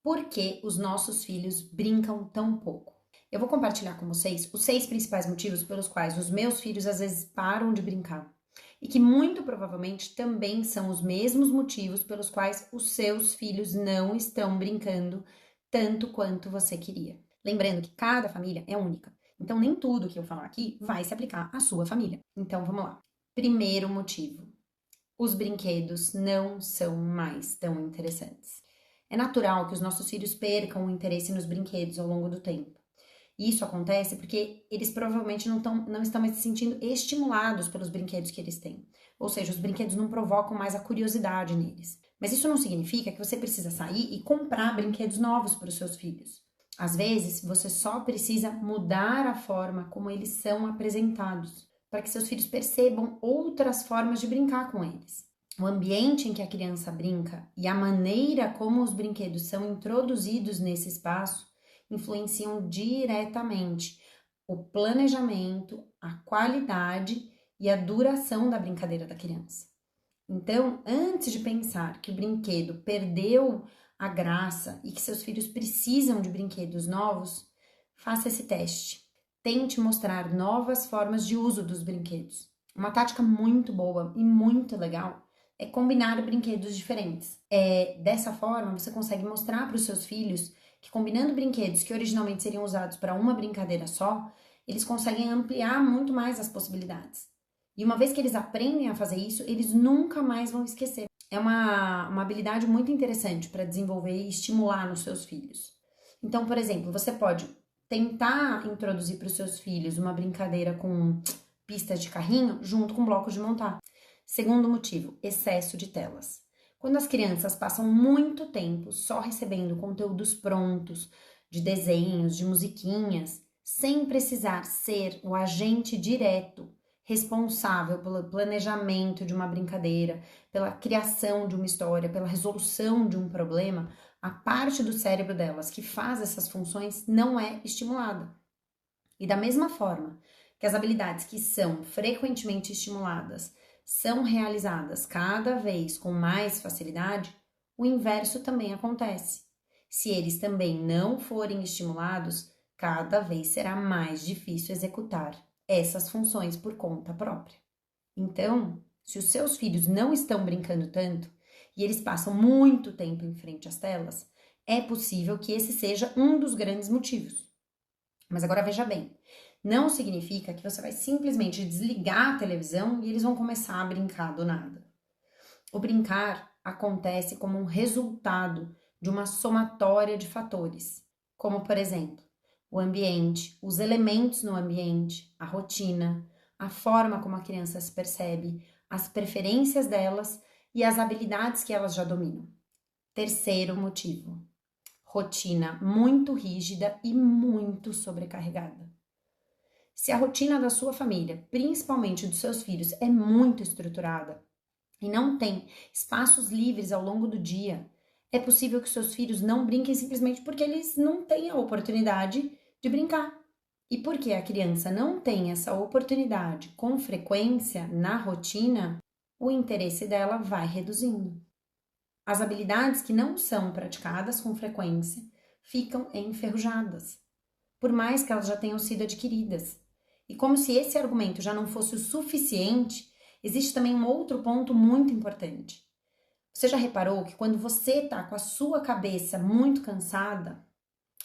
Por que os nossos filhos brincam tão pouco? Eu vou compartilhar com vocês os 6 principais motivos pelos quais os meus filhos às vezes param de brincar. E que muito provavelmente também são os mesmos motivos pelos quais os seus filhos não estão brincando tanto quanto você queria. Lembrando que cada família é única. Então, nem tudo que eu falar aqui vai se aplicar à sua família. Então, vamos lá. Primeiro motivo: os brinquedos não são mais tão interessantes. É natural que os nossos filhos percam o interesse nos brinquedos ao longo do tempo. E isso acontece porque eles provavelmente não estão mais se sentindo estimulados pelos brinquedos que eles têm. Ou seja, os brinquedos não provocam mais a curiosidade neles. Mas isso não significa que você precisa sair e comprar brinquedos novos para os seus filhos. Às vezes, você só precisa mudar a forma como eles são apresentados, para que seus filhos percebam outras formas de brincar com eles. O ambiente em que a criança brinca e a maneira como os brinquedos são introduzidos nesse espaço influenciam diretamente o planejamento, a qualidade e a duração da brincadeira da criança. Então, antes de pensar que o brinquedo perdeu a graça e que seus filhos precisam de brinquedos novos, faça esse teste. Tente mostrar novas formas de uso dos brinquedos. Uma tática muito boa e muito legal é combinar brinquedos diferentes. Dessa forma, você consegue mostrar para os seus filhos que combinando brinquedos que originalmente seriam usados para uma brincadeira só, eles conseguem ampliar muito mais as possibilidades. E uma vez que eles aprendem a fazer isso, eles nunca mais vão esquecer. É uma habilidade muito interessante para desenvolver e estimular nos seus filhos. Então, por exemplo, você pode tentar introduzir para os seus filhos uma brincadeira com pistas de carrinho junto com blocos de montar. Segundo motivo, excesso de telas. Quando as crianças passam muito tempo só recebendo conteúdos prontos, de desenhos, de musiquinhas, sem precisar ser o agente direto responsável pelo planejamento de uma brincadeira, pela criação de uma história, pela resolução de um problema, a parte do cérebro delas que faz essas funções não é estimulada. E da mesma forma que as habilidades que são frequentemente estimuladas são realizadas cada vez com mais facilidade, o inverso também acontece. Se eles também não forem estimulados, cada vez será mais difícil executar essas funções por conta própria. Então, se os seus filhos não estão brincando tanto e eles passam muito tempo em frente às telas, é possível que esse seja um dos grandes motivos. Mas agora veja bem, não significa que você vai simplesmente desligar a televisão e eles vão começar a brincar do nada. O brincar acontece como um resultado de uma somatória de fatores, como, por exemplo, o ambiente, os elementos no ambiente, a rotina, a forma como a criança se percebe, as preferências delas e as habilidades que elas já dominam. Terceiro motivo: rotina muito rígida e muito sobrecarregada. Se a rotina da sua família, principalmente dos seus filhos, é muito estruturada e não tem espaços livres ao longo do dia, é possível que seus filhos não brinquem simplesmente porque eles não têm a oportunidade de brincar. E porque a criança não tem essa oportunidade com frequência na rotina, o interesse dela vai reduzindo. As habilidades que não são praticadas com frequência ficam enferrujadas, por mais que elas já tenham sido adquiridas. E como se esse argumento já não fosse o suficiente, existe também um outro ponto muito importante. Você já reparou que quando você está com a sua cabeça muito cansada,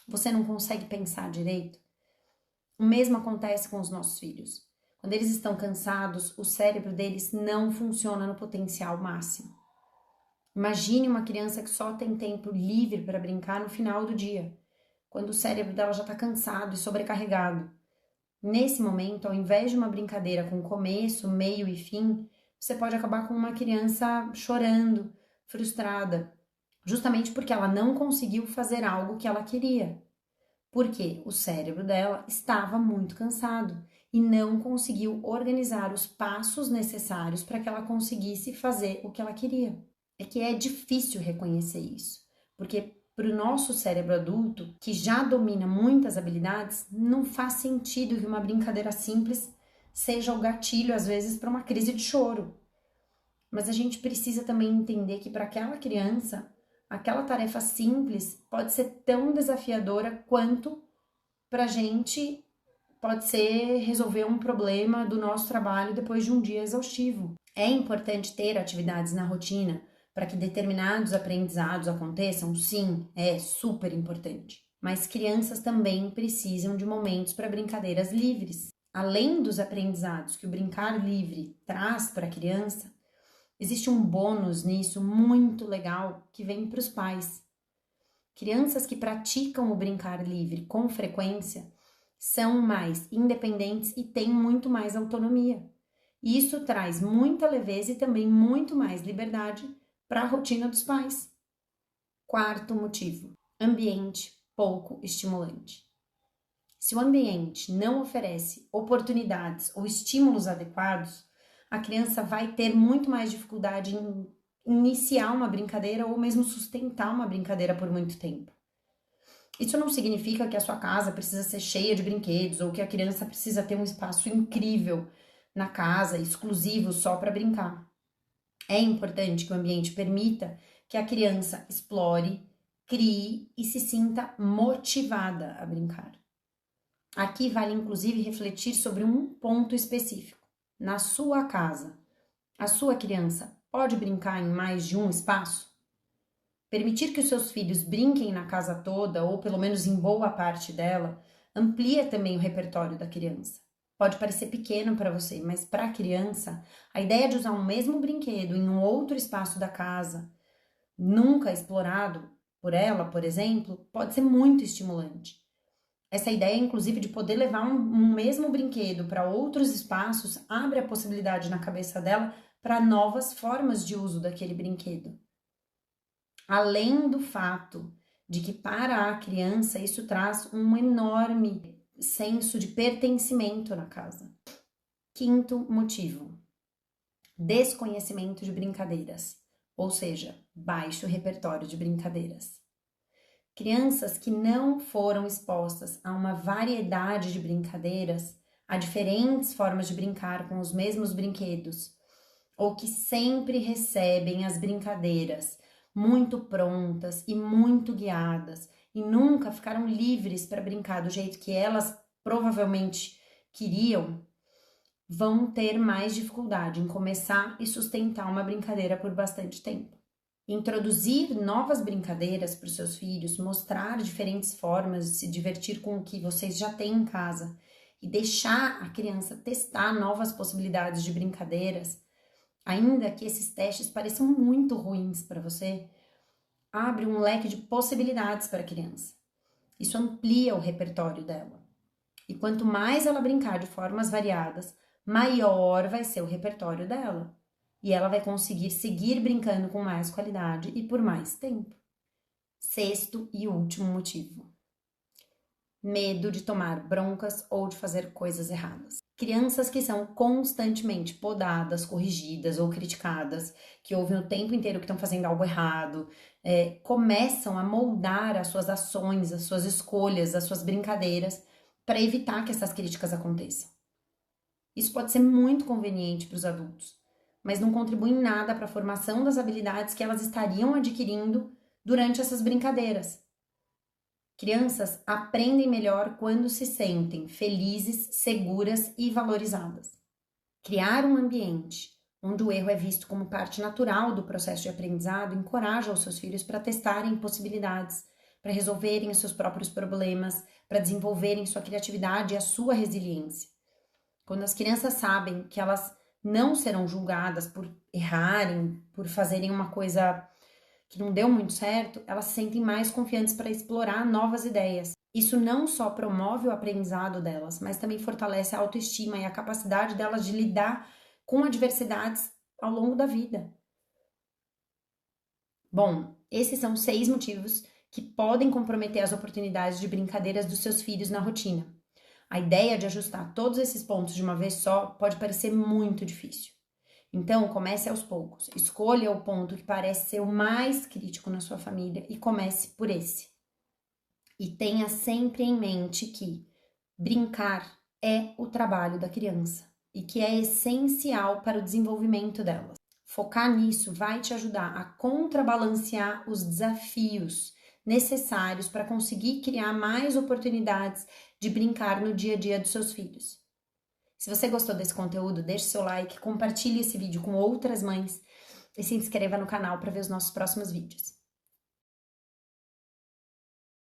você não consegue pensar direito? O mesmo acontece com os nossos filhos. Quando eles estão cansados, o cérebro deles não funciona no potencial máximo. Imagine uma criança que só tem tempo livre para brincar no final do dia, quando o cérebro dela já está cansado e sobrecarregado. Nesse momento, ao invés de uma brincadeira com começo, meio e fim, você pode acabar com uma criança chorando, frustrada, justamente porque ela não conseguiu fazer algo que ela queria. Porque o cérebro dela estava muito cansado e não conseguiu organizar os passos necessários para que ela conseguisse fazer o que ela queria. É que é difícil reconhecer isso, porque para o nosso cérebro adulto, que já domina muitas habilidades, não faz sentido que uma brincadeira simples seja o gatilho, às vezes, para uma crise de choro. Mas a gente precisa também entender que para aquela criança, aquela tarefa simples pode ser tão desafiadora quanto pra gente pode ser resolver um problema do nosso trabalho depois de um dia exaustivo. É importante ter atividades na rotina para que determinados aprendizados aconteçam? Sim, é super importante. Mas crianças também precisam de momentos para brincadeiras livres. Além dos aprendizados que o brincar livre traz para a criança, existe um bônus nisso muito legal que vem para os pais. Crianças que praticam o brincar livre com frequência são mais independentes e têm muito mais autonomia. E isso traz muita leveza e também muito mais liberdade para a rotina dos pais. Quarto motivo: ambiente pouco estimulante. Se o ambiente não oferece oportunidades ou estímulos adequados, a criança vai ter muito mais dificuldade em iniciar uma brincadeira ou mesmo sustentar uma brincadeira por muito tempo. Isso não significa que a sua casa precisa ser cheia de brinquedos ou que a criança precisa ter um espaço incrível na casa, exclusivo só para brincar. É importante que o ambiente permita que a criança explore, crie e se sinta motivada a brincar. Aqui vale inclusive refletir sobre um ponto específico. Na sua casa, a sua criança pode brincar em mais de um espaço? Permitir que os seus filhos brinquem na casa toda, ou pelo menos em boa parte dela, amplia também o repertório da criança. Pode parecer pequeno para você, mas para a criança, a ideia de usar o mesmo brinquedo em um outro espaço da casa, nunca explorado por ela, por exemplo, pode ser muito estimulante. Essa ideia, inclusive, de poder levar um mesmo brinquedo para outros espaços, abre a possibilidade na cabeça dela para novas formas de uso daquele brinquedo. Além do fato de que para a criança isso traz um enorme senso de pertencimento na casa. Quinto motivo: desconhecimento de brincadeiras, ou seja, baixo repertório de brincadeiras. Crianças que não foram expostas a uma variedade de brincadeiras, a diferentes formas de brincar com os mesmos brinquedos, ou que sempre recebem as brincadeiras muito prontas e muito guiadas e nunca ficaram livres para brincar do jeito que elas provavelmente queriam, vão ter mais dificuldade em começar e sustentar uma brincadeira por bastante tempo. Introduzir novas brincadeiras para os seus filhos, mostrar diferentes formas de se divertir com o que vocês já têm em casa e deixar a criança testar novas possibilidades de brincadeiras, ainda que esses testes pareçam muito ruins para você, abre um leque de possibilidades para a criança. Isso amplia o repertório dela. E quanto mais ela brincar de formas variadas, maior vai ser o repertório dela. E ela vai conseguir seguir brincando com mais qualidade e por mais tempo. Sexto e último motivo: medo de tomar broncas ou de fazer coisas erradas. Crianças que são constantemente podadas, corrigidas ou criticadas, que ouvem o tempo inteiro que estão fazendo algo errado, começam a moldar as suas ações, as suas escolhas, as suas brincadeiras para evitar que essas críticas aconteçam. Isso pode ser muito conveniente para os adultos, mas não contribui em nada para a formação das habilidades que elas estariam adquirindo durante essas brincadeiras. Crianças aprendem melhor quando se sentem felizes, seguras e valorizadas. Criar um ambiente onde o erro é visto como parte natural do processo de aprendizado encoraja os seus filhos para testarem possibilidades, para resolverem os seus próprios problemas, para desenvolverem sua criatividade e a sua resiliência. Quando as crianças sabem que elas não serão julgadas por errarem, por fazerem uma coisa que não deu muito certo, elas se sentem mais confiantes para explorar novas ideias. Isso não só promove o aprendizado delas, mas também fortalece a autoestima e a capacidade delas de lidar com adversidades ao longo da vida. Bom, esses são 6 motivos que podem comprometer as oportunidades de brincadeiras dos seus filhos na rotina. A ideia de ajustar todos esses pontos de uma vez só pode parecer muito difícil. Então, comece aos poucos. Escolha o ponto que parece ser o mais crítico na sua família e comece por esse. E tenha sempre em mente que brincar é o trabalho da criança e que é essencial para o desenvolvimento delas. Focar nisso vai te ajudar a contrabalancear os desafios necessários para conseguir criar mais oportunidades de brincar no dia a dia dos seus filhos. Se você gostou desse conteúdo, deixe seu like, compartilhe esse vídeo com outras mães e se inscreva no canal para ver os nossos próximos vídeos.